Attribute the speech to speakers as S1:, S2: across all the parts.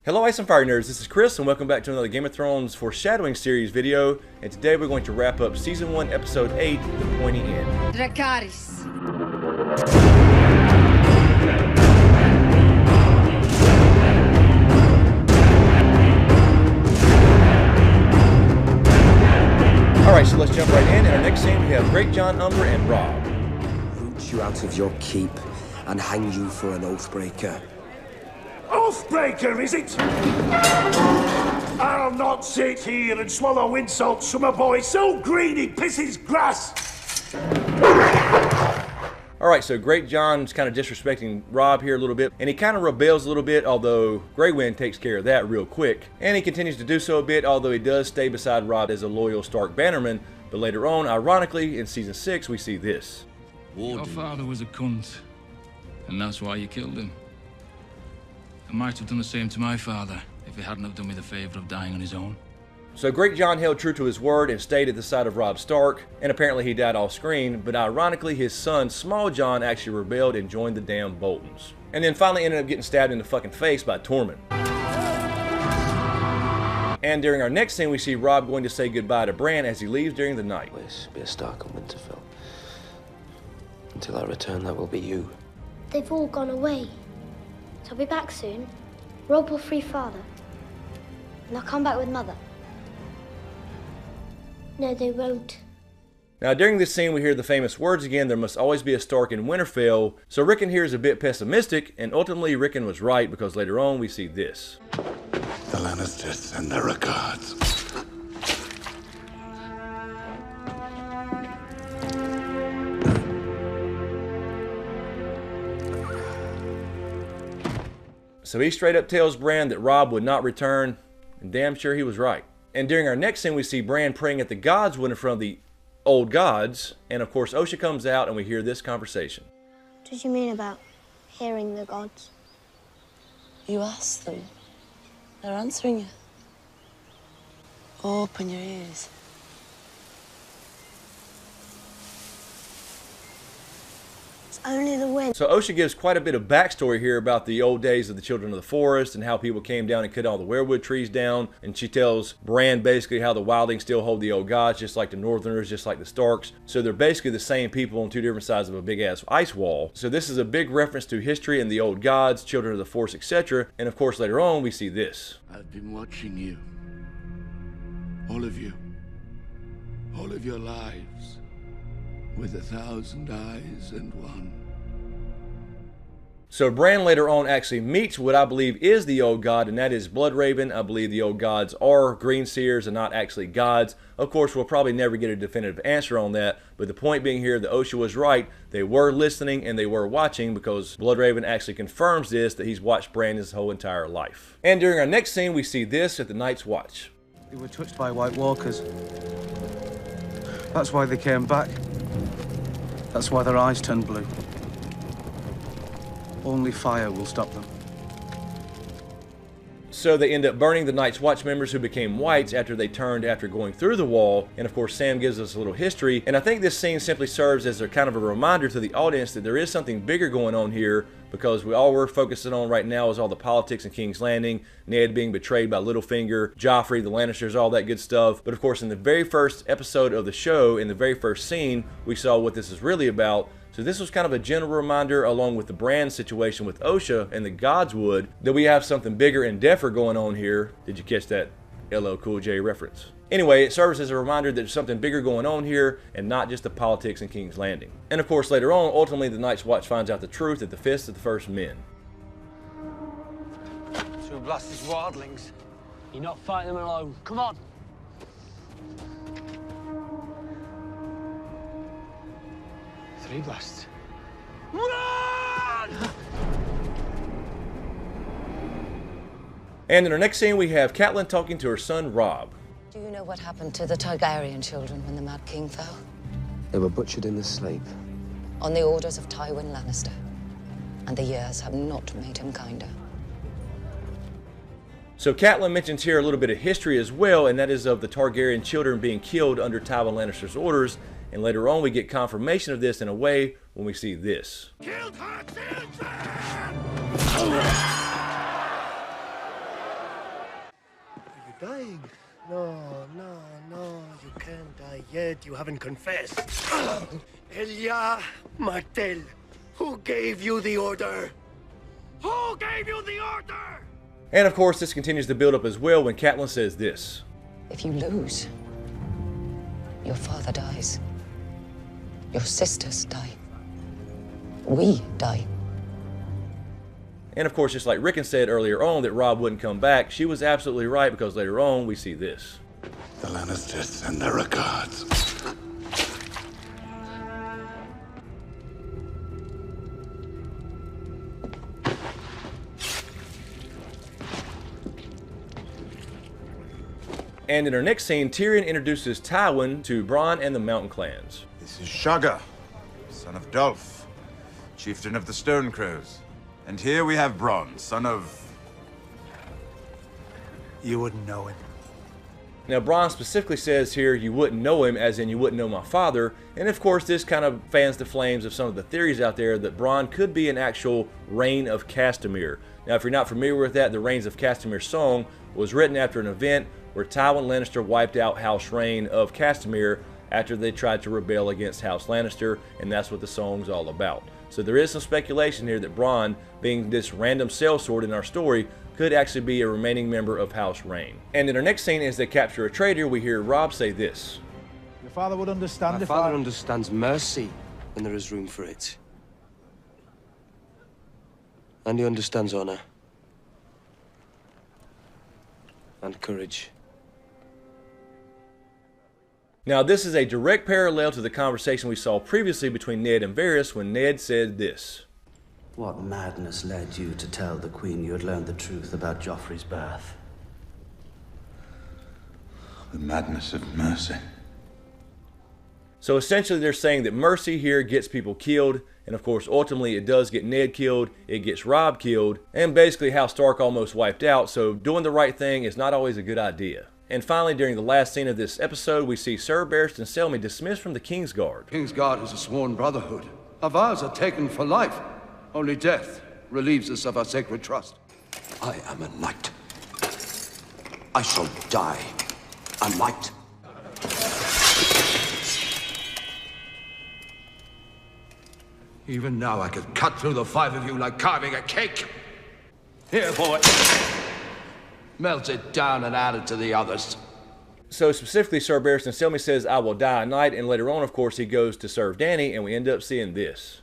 S1: Hello Ice and Fire Nerds, this is Chris and welcome back to another Game of Thrones Foreshadowing series video, and today we're going to wrap up Season 1, Episode 8, The Pointy End.
S2: Dracarys.
S1: Alright, so let's jump right in. In our next scene we have Great John, Umber, and Robb.
S3: Root you out of your keep and hang you for an oathbreaker.
S4: Oathbreaker, is it? I'll not sit here and swallow insults from a boy so green he pisses grass.
S1: Alright, so Great John's kind of disrespecting Robb here a little bit, and he kind of rebels a little bit, although Grey Wind takes care of that real quick. And he continues to do so a bit, although he does stay beside Robb as a loyal Stark bannerman. But later on, ironically, in Season 6, we see this.
S5: Your father was a cunt, and that's why you killed him. I might have done the same to my father if he hadn't have done me the favor of dying on his own.
S1: So Great John held true to his word and stayed at the side of Robb Stark, and apparently he died off screen, but ironically his son Small John actually rebelled and joined the damn Boltons. And then finally ended up getting stabbed in the fucking face by Tormund. And during our next scene we see Robb going to say goodbye to Bran as he leaves during the night.
S3: Always be a Stark on Winterfell. Until I return, that will be you.
S6: They've all gone away. So I'll be back soon. Robb will free Father. And I'll come back with Mother. No, they won't.
S1: Now during this scene we hear the famous words again, there must always be a Stark in Winterfell. So Rickon here is a bit pessimistic, and ultimately Rickon was right because later on we see this.
S7: The Lannisters send their regards.
S1: So he straight up tells Bran that Robb would not return, and damn sure he was right. And during our next scene we see Bran praying at the godswood in front of the old gods, and of course Osha comes out and we hear this conversation.
S6: What did you mean about hearing the gods?
S8: You ask them. They're answering you. Open your ears.
S6: It's only the wind.
S1: So Osha gives quite a bit of backstory here about the old days of the Children of the Forest and how people came down and cut all the weirwood trees down. And she tells Bran basically how the wildlings still hold the old gods, just like the Northerners, just like the Starks. So they're basically the same people on two different sides of a big ass ice wall. So this is a big reference to history and the old gods, Children of the Forest, etc. And of course later on we see this.
S7: I've been watching you. All of you. All of your lives. With 1,000 eyes and one.
S1: So Bran later on actually meets what I believe is the old god, and that is Bloodraven. I believe the old gods are green seers and not actually gods. Of course, we'll probably never get a definitive answer on that, but the point being here that Osha was right. They were listening and they were watching, because Bloodraven actually confirms this, that he's watched Bran his whole entire life. And during our next scene, we see this at the Night's Watch.
S9: They were touched by White Walkers. That's why they came back. That's why their eyes turned blue. Only fire will stop them.
S1: So they end up burning the Night's Watch members who became whites after they turned after going through the wall. And of course Sam gives us a little history, and I think this scene simply serves as a kind of a reminder to the audience that there is something bigger going on here, because all we're focusing on right now is all the politics in King's Landing, Ned being betrayed by Littlefinger, Joffrey, the Lannisters, all that good stuff. But of course in the very first episode of the show, in the very first scene, we saw what this is really about. So this was kind of a general reminder, along with the Bran situation with Osha and the Godswood, that we have something bigger and deeper going on here. Did you catch that LL Cool J reference? Anyway, it serves as a reminder that there's something bigger going on here, and not just the politics in King's Landing. And of course later on, ultimately the Night's Watch finds out the truth at the Fist of the First Men.
S10: Two blasted wildlings. You're not fighting them alone. Come on. Three blasts. Run!
S1: And in our next scene we have Catelyn talking to her son Robb.
S8: Do you know what happened to the Targaryen children when the Mad King fell?
S3: They were butchered in their sleep.
S8: On the orders of Tywin Lannister. And the years have not made him kinder.
S1: So Catelyn mentions here a little bit of history as well, and that is of the Targaryen children being killed under Tywin Lannister's orders. And later on we get confirmation of this in a way when we see this.
S4: Killed her children! dying. No, you can't die yet. You haven't confessed. Elia Martel, who gave you the order? Who gave you the order?
S1: And of course, this continues to build up as well when Catelyn says this.
S8: If you lose, your father dies. Your sisters die. We die.
S1: And of course, just like Rickon said earlier on that Robb wouldn't come back, she was absolutely right, because later on we see this.
S7: The Lannisters send their regards.
S1: And in our next scene, Tyrion introduces Tywin to Bronn and the Mountain Clans.
S2: This is Shugger, son of Dolph, chieftain of the Stonecrows. And here we have Bronn, son of...
S4: You wouldn't know him.
S1: Now, Bronn specifically says here, you wouldn't know him, as in you wouldn't know my father. And of course, this kind of fans the flames of some of the theories out there that Bronn could be an actual Reign of Castamere. Now, if you're not familiar with that, the Reigns of Castamere song was written after an event where Tywin Lannister wiped out House Reign of Castamere after they tried to rebel against House Lannister, and that's what the song's all about. So there is some speculation here that Bronn, being this random sellsword in our story, could actually be a remaining member of House Reign. And in our next scene, as they capture a traitor, we hear Robb say this.
S9: Your father would understand
S3: My father understands mercy when there is room for it. And he understands honor. And courage.
S1: Now, this is a direct parallel to the conversation we saw previously between Ned and Varys when Ned said this.
S11: What madness led you to tell the Queen you had learned the truth about Joffrey's birth?
S7: The madness of mercy.
S1: So essentially they're saying that mercy here gets people killed, and of course ultimately it does get Ned killed, it gets Robb killed, and basically House Stark almost wiped out, so doing the right thing is not always a good idea. And finally, during the last scene of this episode, we see Sir Barristan Selmy dismissed from the Kingsguard.
S12: Kingsguard is a sworn brotherhood. Our vows are taken for life. Only death relieves us of our sacred trust.
S13: I am a knight. I shall die a knight.
S12: Even now I could cut through the five of you like carving a cake. Here, boy. Melt it down and add it to the others.
S1: So specifically, Sir Barristan Selmy says, I will die a knight, and later on, of course, he goes to serve Dany, and we end up seeing this.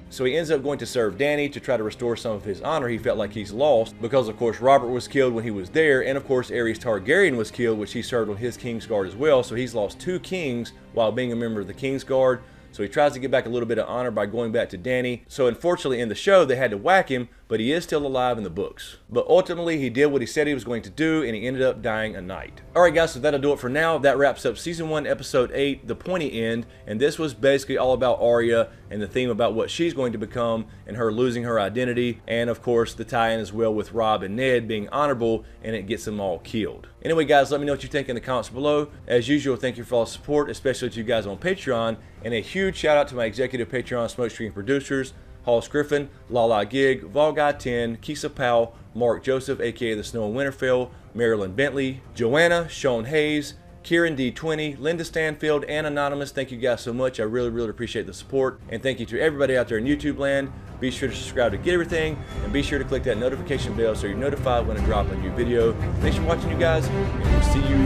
S1: So he ends up going to serve Dany to try to restore some of his honor he felt like he's lost, because of course Robert was killed when he was there, and of course Aerys Targaryen was killed, which he served on his Kingsguard as well, so he's lost 2 kings while being a member of the Kingsguard. So he tries to get back a little bit of honor by going back to Dany. So unfortunately in the show they had to whack him, but he is still alive in the books. But ultimately he did what he said he was going to do, and he ended up dying a knight. Alright guys, so that'll do it for now. That wraps up Season 1, Episode 8, The Pointy End. And this was basically all about Arya and the theme about what she's going to become and her losing her identity. And of course the tie-in as well with Robb and Ned being honorable, and it gets them all killed. Anyway guys, let me know what you think in the comments below. As usual, thank you for all the support, especially to you guys on Patreon. And a huge shout out to my executive Patreon smokescreen producers, Halls Griffin, Lala Gig, Volguy 10, Kisa Powell, Mark Joseph, aka the Snow in Winterfell, Marilyn Bentley, Joanna, Sean Hayes, Kieran D20, Linda Stanfield, and Anonymous. Thank you guys so much. I really appreciate the support. And thank you to everybody out there in YouTube land. Be sure to subscribe to get everything, and be sure to click that notification bell so you're notified when I drop a new video. Thanks for watching, you guys, and we'll see you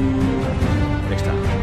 S1: next time.